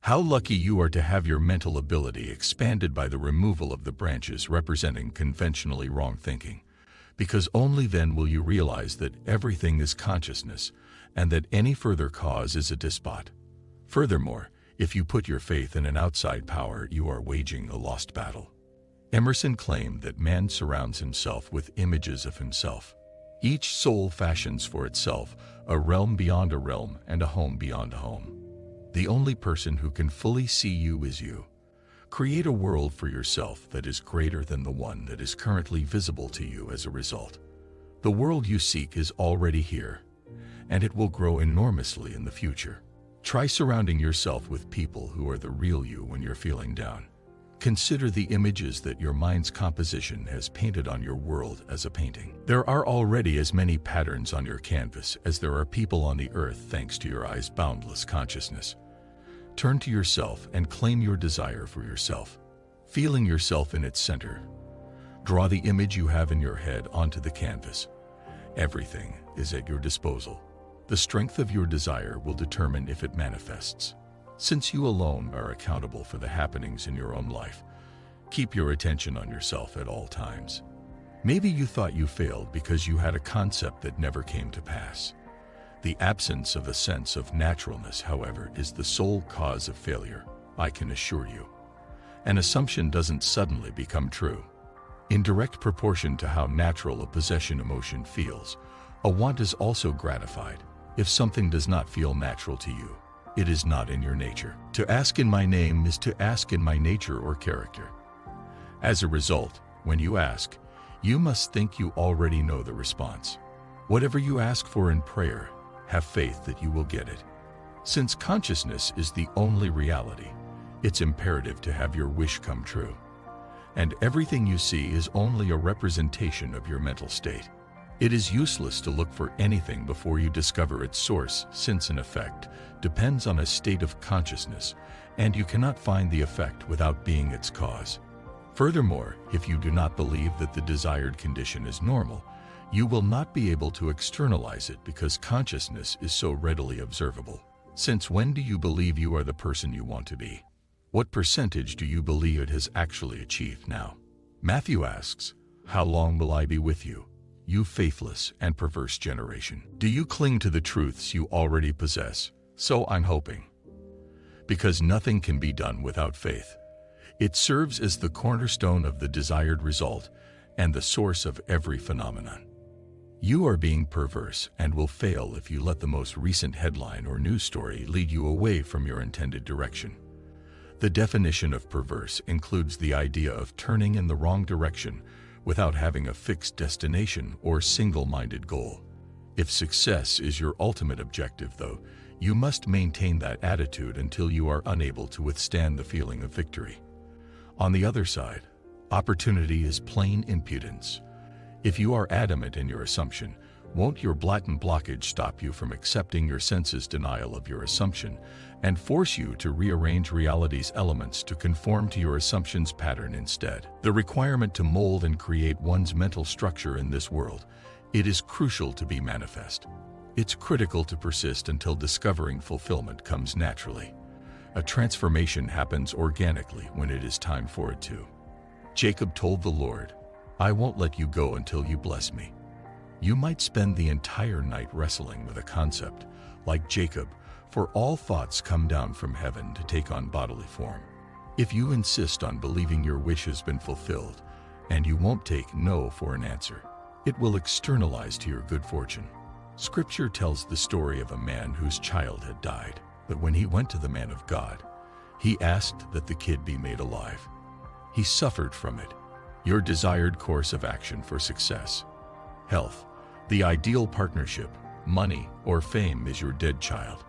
How lucky you are to have your mental ability expanded by the removal of the branches representing conventionally wrong thinking, because only then will you realize that everything is consciousness and that any further cause is a despot. Furthermore, if you put your faith in an outside power, you are waging a lost battle. Emerson claimed that man surrounds himself with images of himself. Each soul fashions for itself a realm beyond a realm and a home beyond a home. The only person who can fully see you is you. Create a world for yourself that is greater than the one that is currently visible to you as a result. The world you seek is already here, and it will grow enormously in the future. Try surrounding yourself with people who are the real you when you're feeling down. Consider the images that your mind's composition has painted on your world as a painting. There are already as many patterns on your canvas as there are people on the earth thanks to your eyes' boundless consciousness. Turn to yourself and claim your desire for yourself. Feeling yourself in its center, draw the image you have in your head onto the canvas. Everything is at your disposal. The strength of your desire will determine if it manifests. Since you alone are accountable for the happenings in your own life, keep your attention on yourself at all times. Maybe you thought you failed because you had a concept that never came to pass. The absence of a sense of naturalness, however, is the sole cause of failure, I can assure you. An assumption doesn't suddenly become true. In direct proportion to how natural a possession emotion feels, a want is also gratified. If something does not feel natural to you, it is not in your nature. To ask in my name is to ask in my nature or character. As a result, when you ask, you must think you already know the response. Whatever you ask for in prayer, have faith that you will get it. Since consciousness is the only reality, it's imperative to have your wish come true. And everything you see is only a representation of your mental state. It is useless to look for anything before you discover its source, since an effect depends on a state of consciousness, and you cannot find the effect without being its cause. Furthermore, if you do not believe that the desired condition is normal, you will not be able to externalize it because consciousness is so readily observable. Since when do you believe you are the person you want to be? What percentage do you believe it has actually achieved now? Matthew asks, "How long will I be with you, you faithless and perverse generation?" Do you cling to the truths you already possess? So I'm hoping. Because nothing can be done without faith. It serves as the cornerstone of the desired result and the source of every phenomenon. You are being perverse and will fail if you let the most recent headline or news story lead you away from your intended direction. The definition of perverse includes the idea of turning in the wrong direction without having a fixed destination or single-minded goal. If success is your ultimate objective, though, you must maintain that attitude until you are unable to withstand the feeling of victory. On the other side, opportunity is plain impudence. If you are adamant in your assumption, won't your blatant blockage stop you from accepting your senses' denial of your assumption and force you to rearrange reality's elements to conform to your assumption's pattern instead? The requirement to mold and create one's mental structure in this world, it is crucial to be manifest. It's critical to persist until discovering fulfillment comes naturally. A transformation happens organically when it is time for it to. Jacob told the Lord, "I won't let you go until you bless me." You might spend the entire night wrestling with a concept, like Jacob, for all thoughts come down from heaven to take on bodily form. If you insist on believing your wish has been fulfilled, and you won't take no for an answer, it will externalize to your good fortune. Scripture tells the story of a man whose child had died, but when he went to the man of God, he asked that the kid be made alive. He suffered from it. Your desired course of action for success, health, the ideal partnership, money, or fame is your dead child.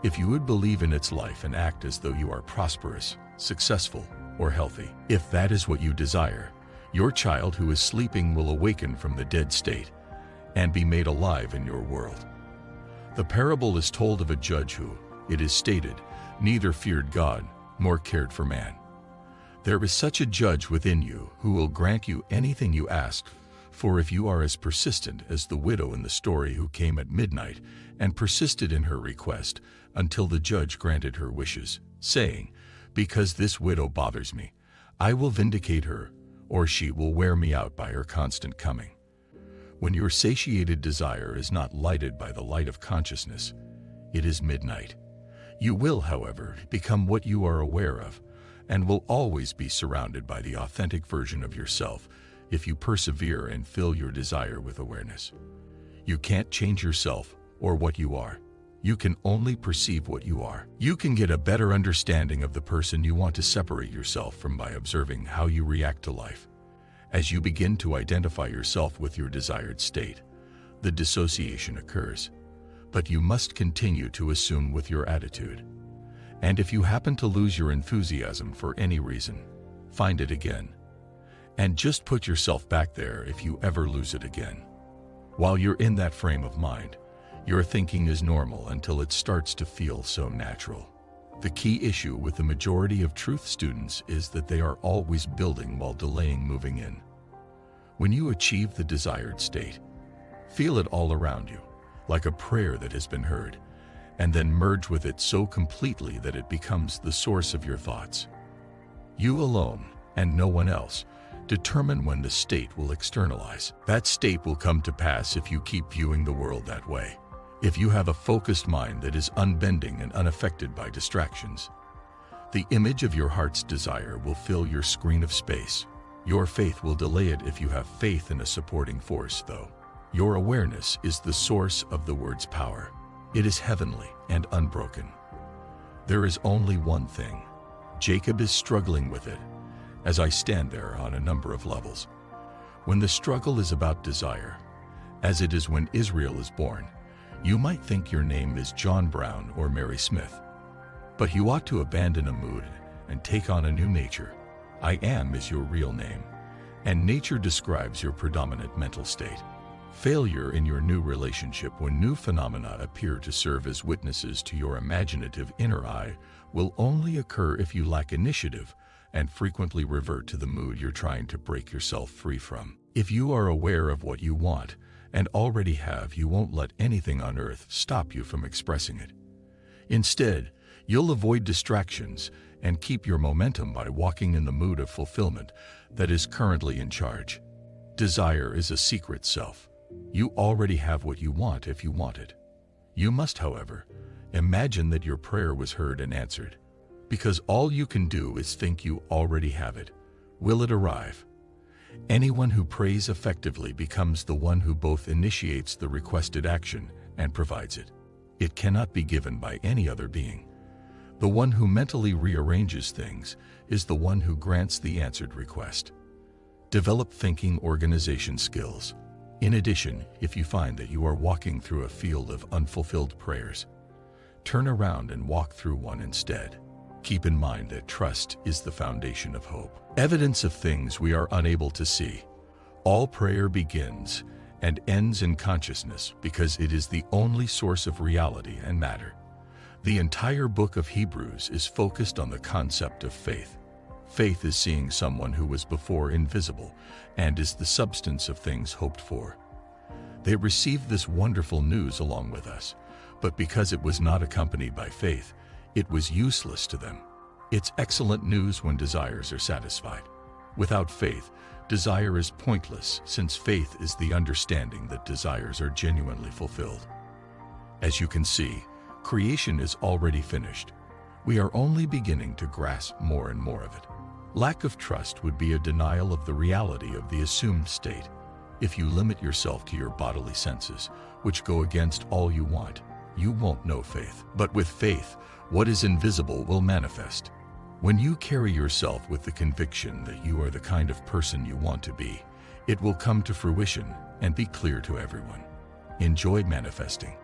If you would believe in its life and act as though you are prosperous, successful, or healthy, if that is what you desire, your child who is sleeping will awaken from the dead state and be made alive in your world. The parable is told of a judge who, it is stated, neither feared God nor cared for man. There is such a judge within you who will grant you anything you ask for if you are as persistent as the widow in the story who came at midnight and persisted in her request until the judge granted her wishes. saying, "Because this widow bothers me, I will vindicate her, or she will wear me out by her constant coming." When your satiated desire is not lighted by the light of consciousness, it is midnight. You will, however, become what you are aware of, and will always be surrounded by the authentic version of yourself if you persevere and fill your desire with awareness. You can't change yourself or what you are. You can only perceive what you are. You can get a better understanding of the person you want to separate yourself from by observing how you react to life. As you begin to identify yourself with your desired state, the dissociation occurs. But you must continue to assume with your attitude. And if you happen to lose your enthusiasm for any reason, find it again. And just put yourself back there if you ever lose it again. While you're in that frame of mind, your thinking is normal until it starts to feel so natural. The key issue with the majority of truth students is that they are always building while delaying moving in. When you achieve the desired state, feel it all around you, like a prayer that has been heard, and then merge with it so completely that it becomes the source of your thoughts. You alone, and no one else, determine when the state will externalize. That state will come to pass if you keep viewing the world that way. If you have a focused mind that is unbending and unaffected by distractions, the image of your heart's desire will fill your screen of space. Your faith will delay it if you have faith in a supporting force, though. Your awareness is the source of the word's power. It is heavenly and unbroken. There is only one thing. Jacob is struggling with it, as I stand there on a number of levels. When the struggle is about desire, as it is when Israel is born, you might think your name is John Brown or Mary Smith. But you ought to abandon a mood and take on a new nature. I am is your real name, and nature describes your predominant mental state. Failure in your new relationship when new phenomena appear to serve as witnesses to your imaginative inner eye will only occur if you lack initiative and frequently revert to the mood you're trying to break yourself free from. If you are aware of what you want and already have, you won't let anything on earth stop you from expressing it. Instead, you'll avoid distractions and keep your momentum by walking in the mood of fulfillment that is currently in charge. Desire is a secret self. You already have what you want if you want it. You must, however, imagine that your prayer was heard and answered. Because all you can do is think you already have it. Will it arrive? Anyone who prays effectively becomes the one who both initiates the requested action and provides it. It cannot be given by any other being. The one who mentally rearranges things is the one who grants the answered request. Develop thinking organization skills. In addition, if you find that you are walking through a field of unfulfilled prayers, turn around and walk through one instead. Keep in mind that trust is the foundation of hope. Evidence of things we are unable to see. All prayer begins and ends in consciousness because it is the only source of reality and matter. The entire book of Hebrews is focused on the concept of faith. Faith is seeing someone who was before invisible and is the substance of things hoped for. They received this wonderful news along with us, but because it was not accompanied by faith, it was useless to them. It's excellent news when desires are satisfied. Without faith, desire is pointless, since faith is the understanding that desires are genuinely fulfilled. As you can see, creation is already finished. We are only beginning to grasp more and more of it. Lack of trust would be a denial of the reality of the assumed state. If you limit yourself to your bodily senses, which go against all you want, you won't know faith. But with faith, what is invisible will manifest. When you carry yourself with the conviction that you are the kind of person you want to be, it will come to fruition and be clear to everyone. Enjoy manifesting.